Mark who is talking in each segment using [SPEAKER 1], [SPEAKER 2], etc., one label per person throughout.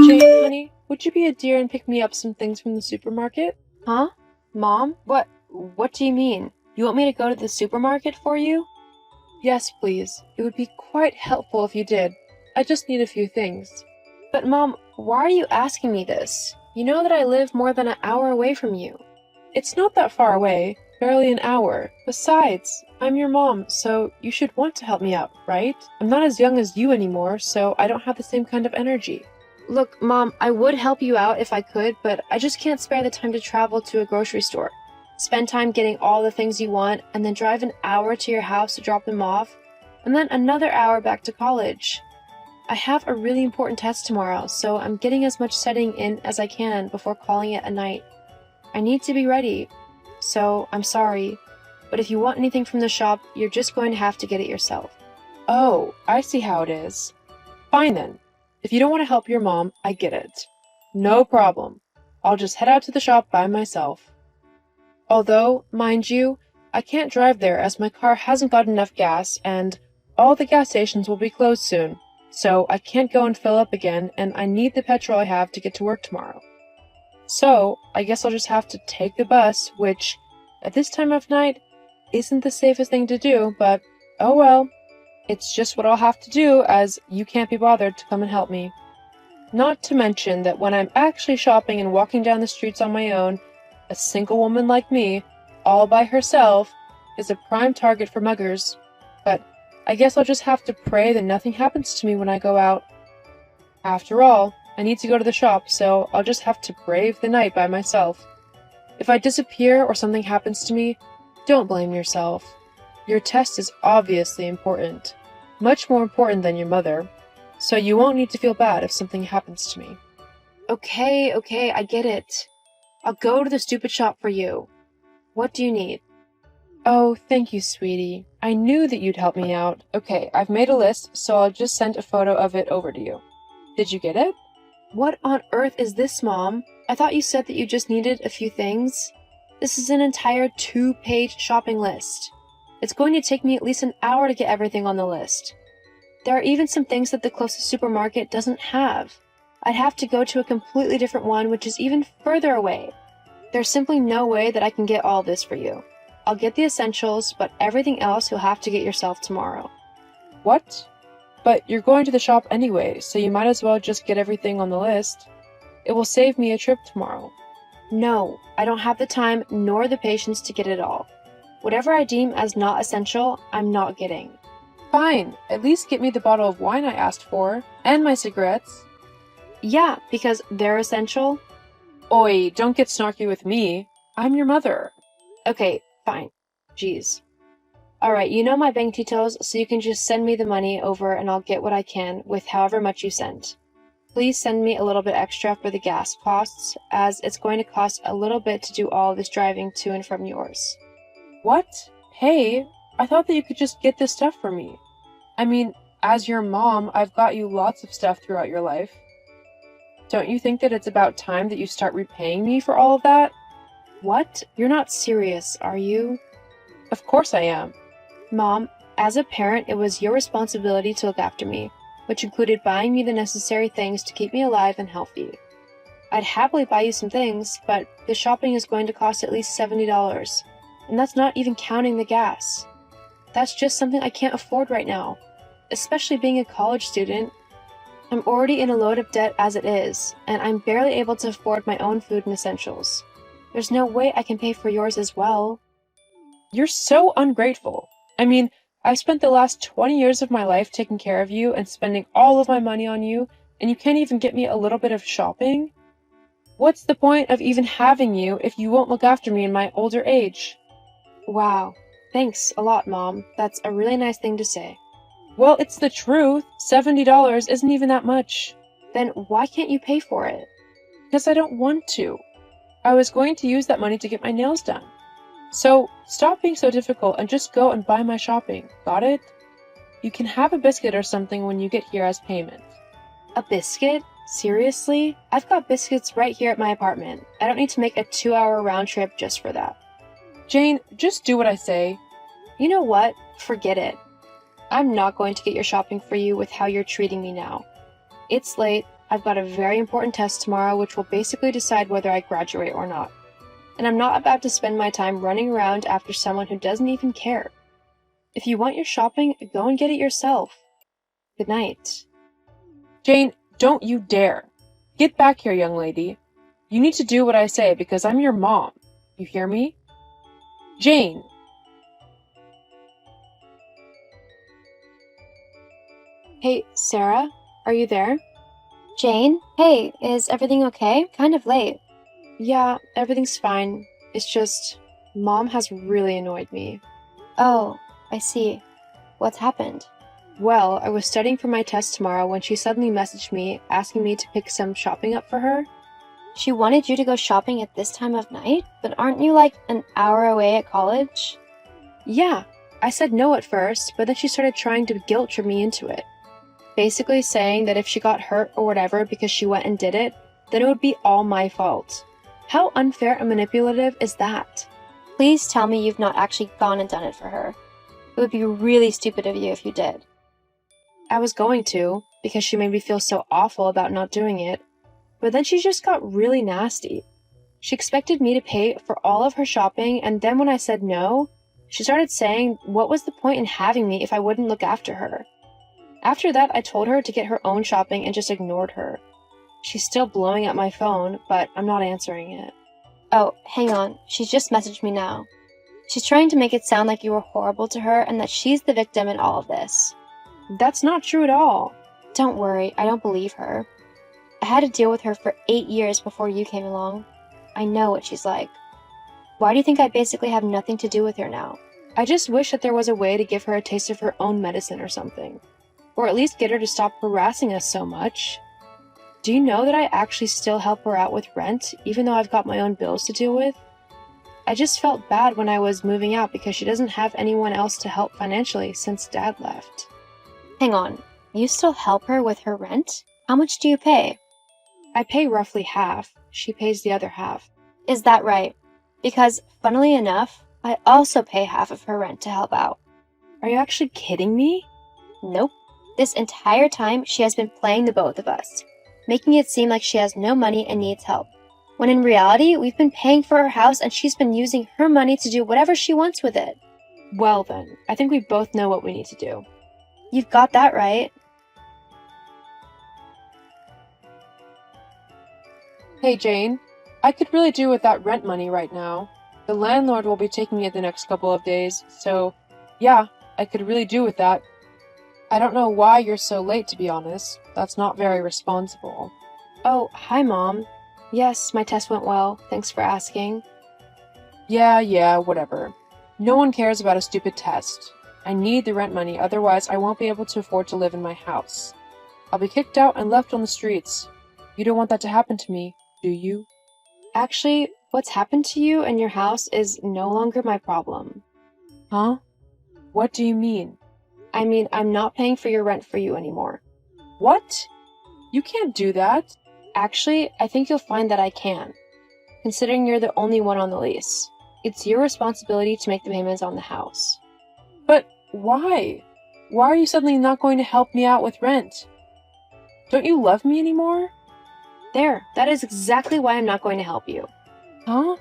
[SPEAKER 1] Jane, honey, would you be a dear and pick me up some things from the supermarket?
[SPEAKER 2] Huh? Mom? What do you mean? You want me to go to the supermarket for you?
[SPEAKER 1] Yes, please. It would be quite helpful if you did. I just need a few things.
[SPEAKER 2] But Mom, why are you asking me this? You know that I live more than an hour away from you.
[SPEAKER 1] It's not that far away, barely an hour. Besides, I'm your mom, so you should want to help me out, right? I'm not as young as you anymore, so I don't have the same kind of energy.
[SPEAKER 2] Look, Mom, I would help you out if I could, but I just can't spare the time to travel to a grocery store. Spend time getting all the things you want, and then drive an hour to your house to drop them off, and then another hour back to college. I have a really important test tomorrow, so I'm getting as much studying in as I can before calling it a night. I need to be ready, so I'm sorry, but if you want anything from the shop, you're just going to have to get it yourself.
[SPEAKER 1] Oh, I see how it is. Fine then. If you don't want to help your mom, I get it. No problem. I'll just head out to the shop by myself. Although, mind you, I can't drive there as my car hasn't got enough gas and all the gas stations will be closed soon, so I can't go and fill up again and I need the petrol I have to get to work tomorrow. So, I guess I'll just have to take the bus, which, at this time of night, isn't the safest thing to do, but oh well. It's just what I'll have to do as you can't be bothered to come and help me. Not to mention that when I'm actually shopping and walking down the streets on my own, a single woman like me, all by herself, is a prime target for muggers. But I guess I'll just have to pray that nothing happens to me when I go out. After all, I need to go to the shop, so I'll just have to brave the night by myself. If I disappear or something happens to me, don't blame yourself. Your test is obviously important, much more important than your mother, so you won't need to feel bad if something happens to me.
[SPEAKER 2] Okay, I get it. I'll go to the stupid shop for you. What do you need?
[SPEAKER 1] Oh, thank you, sweetie. I knew that you'd help me out. Okay, I've made a list, so I'll just send a photo of it over to you. Did you get it?
[SPEAKER 2] What on earth is this, Mom? I thought you said that you just needed a few things. This is an entire 2-page shopping list. It's going to take me at least an hour to get everything on the list. There are even some things that the closest supermarket doesn't have. I'd have to go to a completely different one, which is even further away. There's simply no way that I can get all this for you. I'll get the essentials, but everything else you'll have to get yourself tomorrow.
[SPEAKER 1] What? But you're going to the shop anyway, so you might as well just get everything on the list. It will save me a trip tomorrow.
[SPEAKER 2] No, I don't have the time nor the patience to get it all. Whatever I deem as not essential, I'm not getting.
[SPEAKER 1] Fine, at least get me the bottle of wine I asked for, and my cigarettes.
[SPEAKER 2] Yeah, because they're essential.
[SPEAKER 1] Oi, don't get snarky with me. I'm your mother.
[SPEAKER 2] Okay, fine. Jeez. Alright, you know my bank details, so you can just send me the money over and I'll get what I can with however much you send. Please send me a little bit extra for the gas costs, as it's going to cost a little bit to do all of this driving to and from yours.
[SPEAKER 1] What? Hey, I thought that you could just get this stuff for me. I mean, as your mom, I've got you lots of stuff throughout your life. Don't you think that it's about time that you start repaying me for all of that?
[SPEAKER 2] What? You're not serious, are you?
[SPEAKER 1] Of course I am.
[SPEAKER 2] Mom, as a parent, it was your responsibility to look after me, which included buying me the necessary things to keep me alive and healthy. I'd happily buy you some things, but the shopping is going to cost at least $70, and that's not even counting the gas. That's just something I can't afford right now, especially being a college student. I'm already in a load of debt as it is, and I'm barely able to afford my own food and essentials. There's no way I can pay for yours as well.
[SPEAKER 1] You're so ungrateful. I mean, I've spent the last 20 years of my life taking care of you and spending all of my money on you, and you can't even get me a little bit of shopping? What's the point of even having you if you won't look after me in my older age?
[SPEAKER 2] Wow. Thanks a lot, Mom. That's a really nice thing to say.
[SPEAKER 1] Well, it's the truth. $70 isn't even that much.
[SPEAKER 2] Then why can't you pay for it?
[SPEAKER 1] Because I don't want to. I was going to use that money to get my nails done. So, stop being so difficult and just go and buy my shopping. Got it? You can have a biscuit or something when you get here as payment.
[SPEAKER 2] A biscuit? Seriously? I've got biscuits right here at my apartment. I don't need to make a 2-hour round trip just for that.
[SPEAKER 1] Jane, just do what I say.
[SPEAKER 2] You know what? Forget it. I'm not going to get your shopping for you with how you're treating me now. It's late, I've got a very important test tomorrow which will basically decide whether I graduate or not. And I'm not about to spend my time running around after someone who doesn't even care. If you want your shopping, go and get it yourself. Good night.
[SPEAKER 1] Jane, don't you dare. Get back here, young lady. You need to do what I say because I'm your mom. You hear me? Jane!
[SPEAKER 2] Hey, Sarah, are you there?
[SPEAKER 3] Jane? Hey, is everything okay? Kind of late.
[SPEAKER 2] Yeah, everything's fine. It's just, Mom has really annoyed me.
[SPEAKER 3] Oh, I see. What's happened?
[SPEAKER 2] Well, I was studying for my test tomorrow when she suddenly messaged me asking me to pick some shopping up for her.
[SPEAKER 3] She wanted you to go shopping at this time of night? But aren't you like an hour away at college?
[SPEAKER 2] Yeah, I said no at first, but then she started trying to guilt trip me into it. Basically saying that if she got hurt or whatever because she went and did it, then it would be all my fault. How unfair and manipulative is that?
[SPEAKER 3] Please tell me you've not actually gone and done it for her. It would be really stupid of you if you did.
[SPEAKER 2] I was going to, because she made me feel so awful about not doing it, but then she just got really nasty. She expected me to pay for all of her shopping, and then when I said no, she started saying what was the point in having me if I wouldn't look after her. After that, I told her to get her own shopping and just ignored her. She's still blowing up my phone, but I'm not answering it.
[SPEAKER 3] Oh, hang on. She's just messaged me now. She's trying to make it sound like you were horrible to her and that she's the victim in all of this.
[SPEAKER 2] That's not true at all.
[SPEAKER 3] Don't worry, I don't believe her. I had to deal with her for 8 years before you came along. I know what she's like. Why do you think I basically have nothing to do with her now?
[SPEAKER 2] I just wish that there was a way to give her a taste of her own medicine or something. Or at least get her to stop harassing us so much. Do you know that I actually still help her out with rent, even though I've got my own bills to deal with? I just felt bad when I was moving out because she doesn't have anyone else to help financially since Dad left.
[SPEAKER 3] Hang on, you still help her with her rent? How much do you pay?
[SPEAKER 2] I pay roughly half. She pays the other half.
[SPEAKER 3] Is that right? Because, funnily enough, I also pay half of her rent to help out.
[SPEAKER 2] Are you actually kidding me?
[SPEAKER 3] Nope. This entire time, she has been playing the both of us, making it seem like she has no money and needs help. When in reality, we've been paying for her house and she's been using her money to do whatever she wants with it.
[SPEAKER 2] Well then, I think we both know what we need to do.
[SPEAKER 3] You've got that right.
[SPEAKER 1] Hey, Jane. I could really do with that rent money right now. The landlord will be taking it the next couple of days, so yeah, I could really do with that. I don't know why you're so late, to be honest. That's not very responsible.
[SPEAKER 2] Oh, hi, Mom. Yes, my test went well. Thanks for asking.
[SPEAKER 1] Yeah, whatever. No one cares about a stupid test. I need the rent money, otherwise I won't be able to afford to live in my house. I'll be kicked out and left on the streets. You don't want that to happen to me, do you?
[SPEAKER 2] Actually, what's happened to you and your house is no longer my problem.
[SPEAKER 1] Huh? What do you mean?
[SPEAKER 2] I mean, I'm not paying for your rent for you anymore.
[SPEAKER 1] What? You can't do that.
[SPEAKER 2] Actually, I think you'll find that I can, considering you're the only one on the lease. It's your responsibility to make the payments on the house.
[SPEAKER 1] But why? Why are you suddenly not going to help me out with rent? Don't you love me anymore?
[SPEAKER 2] There, that is exactly why I'm not going to help you.
[SPEAKER 1] Huh?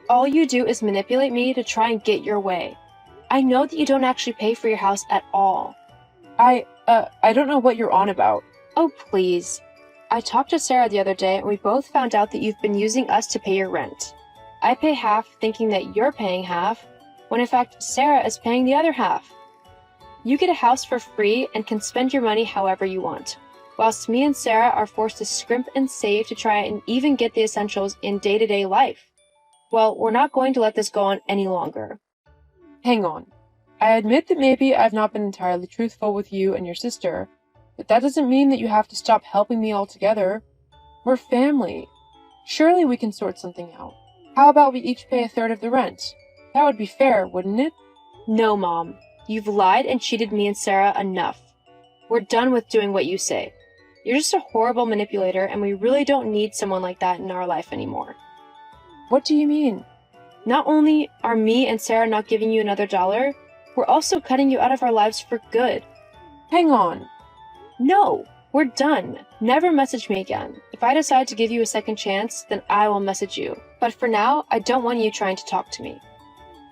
[SPEAKER 2] All you do is manipulate me to try and get your way. I know that you don't actually pay for your house at all.
[SPEAKER 1] I don't know what you're on about.
[SPEAKER 2] Oh, please. I talked to Sarah the other day and we both found out that you've been using us to pay your rent. I pay half thinking that you're paying half, when in fact Sarah is paying the other half. You get a house for free and can spend your money however you want, whilst me and Sarah are forced to scrimp and save to try and even get the essentials in day-to-day life. Well, we're not going to let this go on any longer.
[SPEAKER 1] Hang on. I admit that maybe I've not been entirely truthful with you and your sister, but that doesn't mean that you have to stop helping me altogether. We're family. Surely we can sort something out. How about we each pay a third of the rent? That would be fair, wouldn't it?
[SPEAKER 2] No, Mom. You've lied and cheated me and Sarah enough. We're done with doing what you say. You're just a horrible manipulator, and we really don't need someone like that in our life anymore.
[SPEAKER 1] What do you mean?
[SPEAKER 2] Not only are me and Sarah not giving you another dollar, we're also cutting you out of our lives for good.
[SPEAKER 1] Hang on.
[SPEAKER 2] No, We're done. Never message me again. If I decide to give you a second chance, then I will message you. But for now, I don't want you trying to talk to me.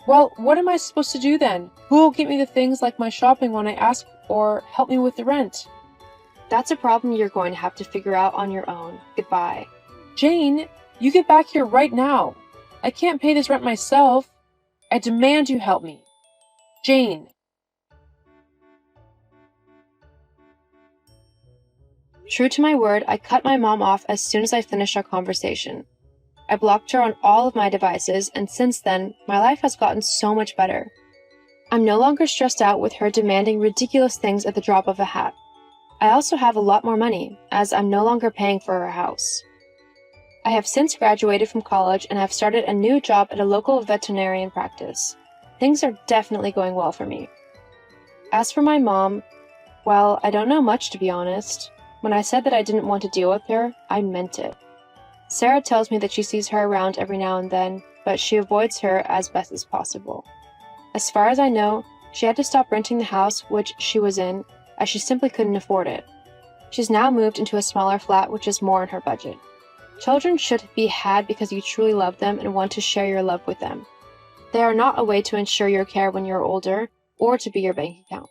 [SPEAKER 1] Well, what am I supposed to do then? Who will get me the things like my shopping when I ask or help me with the rent?
[SPEAKER 2] That's a problem you're going to have to figure out on your own. Goodbye.
[SPEAKER 1] Jane, you get back here right now. I can't pay this rent myself. I demand you help me. Jane.
[SPEAKER 2] True to my word, I cut my mom off as soon as I finished our conversation. I blocked her on all of my devices, and since then, my life has gotten so much better. I'm no longer stressed out with her demanding ridiculous things at the drop of a hat. I also have a lot more money, as I'm no longer paying for her house. I have since graduated from college and have started a new job at a local veterinarian practice. Things are definitely going well for me. As for my mom, well, I don't know much to be honest. When I said that I didn't want to deal with her, I meant it. Sarah tells me that she sees her around every now and then, but she avoids her as best as possible. As far as I know, she had to stop renting the house which she was in, as she simply couldn't afford it. She's now moved into a smaller flat which is more in her budget. Children should be had because you truly love them and want to share your love with them. They are not a way to ensure your care when you're older, or to be your bank account.